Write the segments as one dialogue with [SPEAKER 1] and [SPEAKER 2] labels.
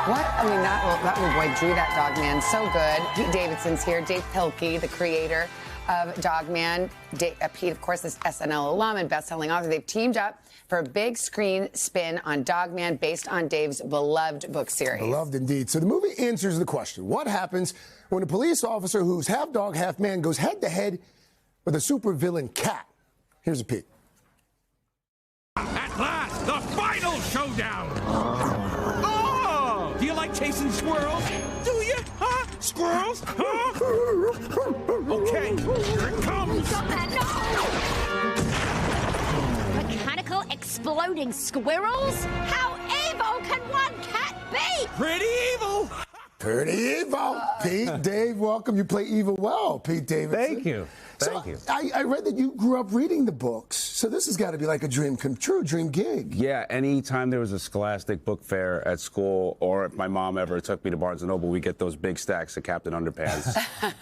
[SPEAKER 1] What? I mean, that little boy drew that Dogman so good. Pete Davidson's here. Dave Pilkey, the creator of Dogman. Pete, of course, is SNL alum and best-selling author. They've teamed up for a big screen spin on Dogman based on Dave's beloved book series.
[SPEAKER 2] Beloved indeed. So the movie answers the question, what happens when a police officer who's half dog, half man goes head-to-head with a supervillain cat? Here's a peek.
[SPEAKER 3] At last, the final showdown! Oh! Do you like chasing squirrels? Do you? Huh? Squirrels? Huh? Okay, here it comes!
[SPEAKER 4] Mechanical exploding squirrels? How evil can one cat be?
[SPEAKER 3] Pretty evil!
[SPEAKER 2] Pretty evil. Pete, Dave, welcome. You play evil well, Pete Davidson.
[SPEAKER 5] Thank you. Thank you.
[SPEAKER 2] I read that you grew up reading the books, so this has got to be like a dream come true, dream gig.
[SPEAKER 5] Yeah, anytime there was a Scholastic book fair at school, or if my mom ever took me to Barnes & Noble, we get those big stacks of Captain Underpants.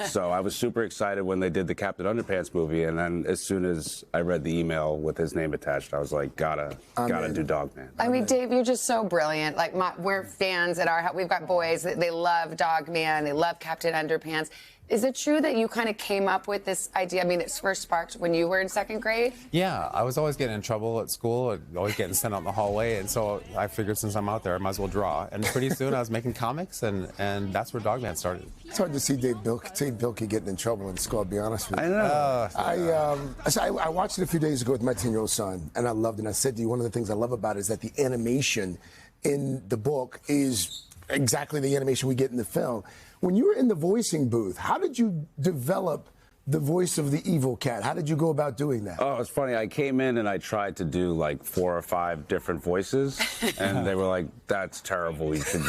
[SPEAKER 5] So I was super excited when they did the Captain Underpants movie, and then as soon as I read the email with his name attached, I was like, gotta do Dogman.
[SPEAKER 1] I mean, Dave, you're just so brilliant. Like, we're fans at our house. We've got boys. They love Dogman. They love Captain Underpants. Is it true that you kind of came up with this idea? I mean, it first sparked when you were in second grade?
[SPEAKER 6] Yeah, I was always getting in trouble at school, always getting sent out in the hallway, and so I figured since I'm out there, I might as well draw. And pretty soon I was making comics, and that's where Dogman started.
[SPEAKER 2] It's hard to see Dave Pilkey getting in trouble in school, I'll be honest with you.
[SPEAKER 5] I know.
[SPEAKER 2] I watched it a few days ago with my 10-year-old son, and I loved it. And I said to you, one of the things I love about it is that the animation in the book is exactly the animation we get in the film. When you were in the voicing booth, how did you develop the voice of the evil cat? How did you go about doing that?
[SPEAKER 5] Oh, it's funny. I came in and I tried to do like 4 or 5 different voices, and they were like, "That's terrible. You should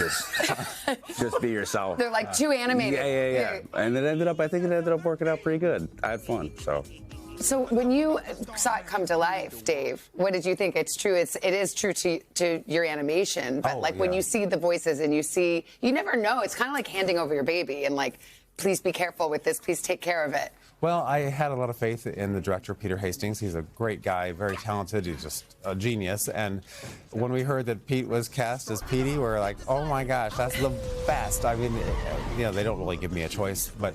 [SPEAKER 5] just be yourself."
[SPEAKER 1] They're like too animated.
[SPEAKER 5] Yeah. And I think it ended up working out pretty good. I had fun, so.
[SPEAKER 1] So when you saw it come to life, Dave, what did you think? It's true. It is true to your animation, but when you see the voices and you never know. It's kind of like handing over your baby and like, please be careful with this. Please take care of it.
[SPEAKER 6] Well, I had a lot of faith in the director, Peter Hastings. He's a great guy, very talented. He's just a genius. And when we heard that Pete was cast as Petey, we were like, oh my gosh, that's the best. I mean, you know, they don't really give me a choice, but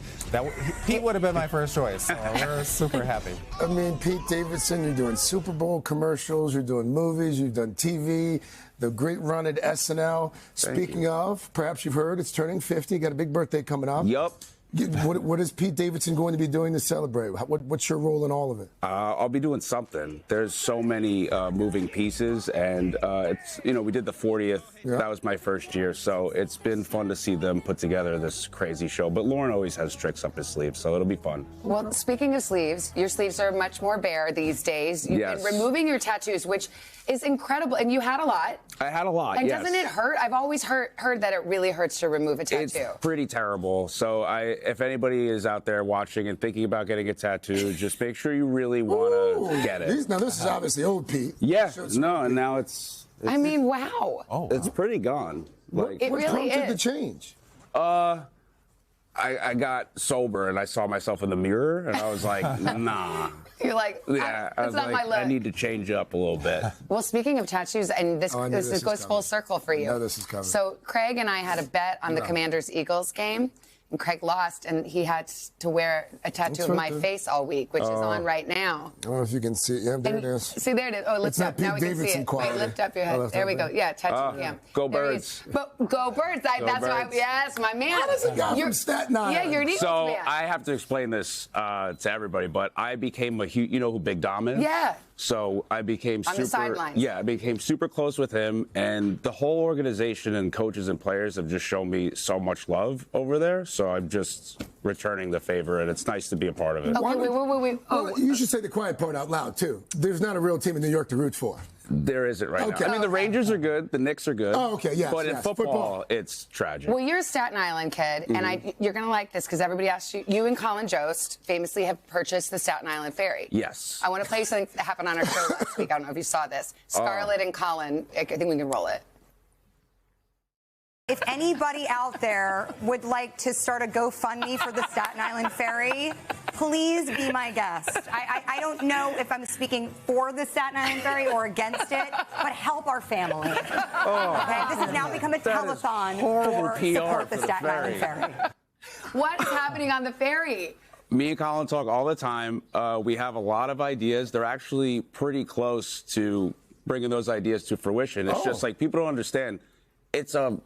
[SPEAKER 6] Pete would have been my first choice. So we're super happy.
[SPEAKER 2] I mean, Pete Davidson, you're doing Super Bowl commercials, you're doing movies, you've done TV, the great run at SNL. Speaking of, perhaps you've heard, it's turning 50. Got a big birthday coming up.
[SPEAKER 5] Yup.
[SPEAKER 2] What is Pete Davidson going to be doing to celebrate? What's your role in all of it?
[SPEAKER 5] I'll be doing something. There's so many moving pieces, and it's, you know, we did the 40th. Yeah. That was my first year, so it's been fun to see them put together this crazy show. But Lauren always has tricks up his sleeve, so it'll be fun.
[SPEAKER 1] Well, speaking of sleeves, your sleeves are much more bare these days. You've been removing your tattoos, which is incredible, and you had a lot.
[SPEAKER 5] I had a lot,
[SPEAKER 1] and
[SPEAKER 5] yes.
[SPEAKER 1] Doesn't it hurt? I've always heard that it really hurts to remove a tattoo.
[SPEAKER 5] It's pretty terrible. So if anybody is out there watching and thinking about getting a tattoo, just make sure you really want to get it.
[SPEAKER 2] Now, this is obviously old Pete.
[SPEAKER 5] Yeah, no, and now it's
[SPEAKER 1] I mean, wow.
[SPEAKER 6] Oh,
[SPEAKER 5] it's pretty gone. Like,
[SPEAKER 1] it really
[SPEAKER 2] prompted
[SPEAKER 1] is.
[SPEAKER 2] the change?
[SPEAKER 5] I got sober and I saw myself in the mirror and I was like, nah.
[SPEAKER 1] You're like,
[SPEAKER 5] yeah, I was
[SPEAKER 1] not
[SPEAKER 5] like,
[SPEAKER 1] my look.
[SPEAKER 5] I need to change up a little bit.
[SPEAKER 1] Well, speaking of tattoos, and this goes full circle for you.
[SPEAKER 2] I know this is coming.
[SPEAKER 1] So Craig and I had a bet on the Commanders-Eagles game. And Craig lost, and he had to wear a tattoo of my face all week, which is on right now.
[SPEAKER 2] I don't know if you can see it. Yeah, there it is.
[SPEAKER 1] See, there it is. Oh, lift up. Now we can see it. Wait, lift up your head. There we go. Yeah, tattoo. Yeah.
[SPEAKER 5] Go Birds.
[SPEAKER 1] Go Birds. That's why. Yes, my man.
[SPEAKER 2] How does a guy from Staten Island?
[SPEAKER 1] Yeah, you're an Eagles man.
[SPEAKER 5] So I have to explain this to everybody, but I became a huge. You know who Big Dom is?
[SPEAKER 1] Yeah.
[SPEAKER 5] So I became
[SPEAKER 1] on the sidelines.
[SPEAKER 5] Yeah, I became super close with him, and the whole organization and coaches and players have just shown me so much love over there. So I'm just returning the favor, and it's nice to be a part of it.
[SPEAKER 1] Okay, wait.
[SPEAKER 2] Well, you should say the quiet part out loud too. There's not a real team in New York to root for.
[SPEAKER 5] There isn't right now. I mean, the Rangers are good, the Knicks are good.
[SPEAKER 2] Oh, okay, yes.
[SPEAKER 5] But in football, it's tragic.
[SPEAKER 1] Well, you're a Staten Island kid, and you're going to like this because everybody asks you. You and Colin Jost famously have purchased the Staten Island ferry.
[SPEAKER 5] Yes.
[SPEAKER 1] I want to play you something that happened on our show last week. I don't know if you saw this. Scarlett and Colin, I think we can roll it.
[SPEAKER 7] If anybody out there would like to start a GoFundMe for the Staten Island ferry, please be my guest. I don't know if I'm speaking for the Staten Island Ferry or against it, but help our family. Okay? This has now become a telethon for support the Staten Island Ferry.
[SPEAKER 1] What is happening on the ferry?
[SPEAKER 5] Me and Colin talk all the time. We have a lot of ideas. They're actually pretty close to bringing those ideas to fruition. It's just like people don't understand. It's a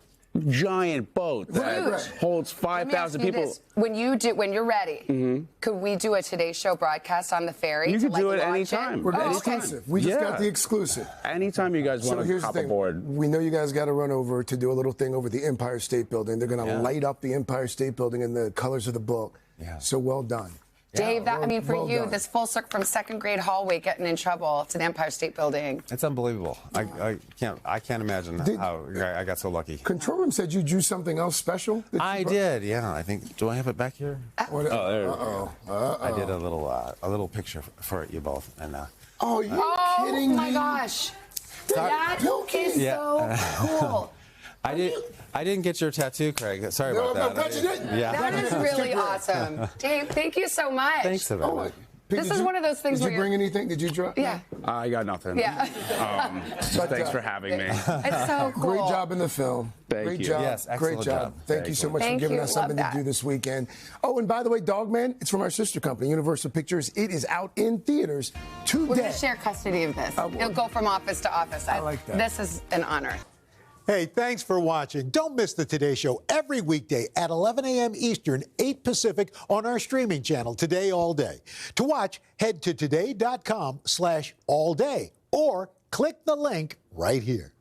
[SPEAKER 5] giant boat that holds 5,000 people.
[SPEAKER 1] When you're ready, could we do a Today Show broadcast on the ferry?
[SPEAKER 5] You
[SPEAKER 1] to,
[SPEAKER 5] could do it
[SPEAKER 1] launch
[SPEAKER 5] anytime.
[SPEAKER 2] We're exclusive. We just got the exclusive.
[SPEAKER 5] Anytime you guys want to hop aboard.
[SPEAKER 2] We know you guys got to run over to do a little thing over the Empire State Building. They're going to light up the Empire State Building in the colors of the book. Yeah. So well done.
[SPEAKER 1] Dave, this full circle from second grade hallway getting in trouble to the Empire State Building.
[SPEAKER 6] It's unbelievable. I can't imagine how I got so lucky.
[SPEAKER 2] Control Room said you drew something else special.
[SPEAKER 6] I did, yeah. I think. Do I have it back here?
[SPEAKER 5] Oh, there.
[SPEAKER 6] I did a little picture for you both, and.
[SPEAKER 2] Oh, you're kidding me?
[SPEAKER 1] Oh my gosh,
[SPEAKER 6] Sorry.
[SPEAKER 1] that is so cool.
[SPEAKER 6] I didn't get your tattoo, Craig. Sorry about that.
[SPEAKER 2] I bet you didn't.
[SPEAKER 6] Yeah.
[SPEAKER 1] That is really awesome. Dave, thank you so much.
[SPEAKER 6] Thanks, Savannah.
[SPEAKER 1] This is one of those things
[SPEAKER 2] Did you bring anything? Did you draw?
[SPEAKER 1] Yeah.
[SPEAKER 5] I got nothing.
[SPEAKER 1] Yeah.
[SPEAKER 5] Thanks for having me.
[SPEAKER 1] It's so cool.
[SPEAKER 2] Great job in the film.
[SPEAKER 5] Thank you.
[SPEAKER 2] Job.
[SPEAKER 6] Yes,
[SPEAKER 2] great
[SPEAKER 6] excellent
[SPEAKER 2] job.
[SPEAKER 6] job.
[SPEAKER 2] Thank you so much for giving us something to do this weekend. Oh, and by the way, Dogman, it's from our sister company, Universal Pictures. It is out in theaters today.
[SPEAKER 1] We're going to share custody of this. It'll go from office to office.
[SPEAKER 2] I like that.
[SPEAKER 1] This is an honor.
[SPEAKER 8] Hey, thanks for watching. Don't miss the Today Show every weekday at 11 a.m. Eastern, 8 Pacific on our streaming channel, Today All Day. To watch, head to today.com/allday or click the link right here.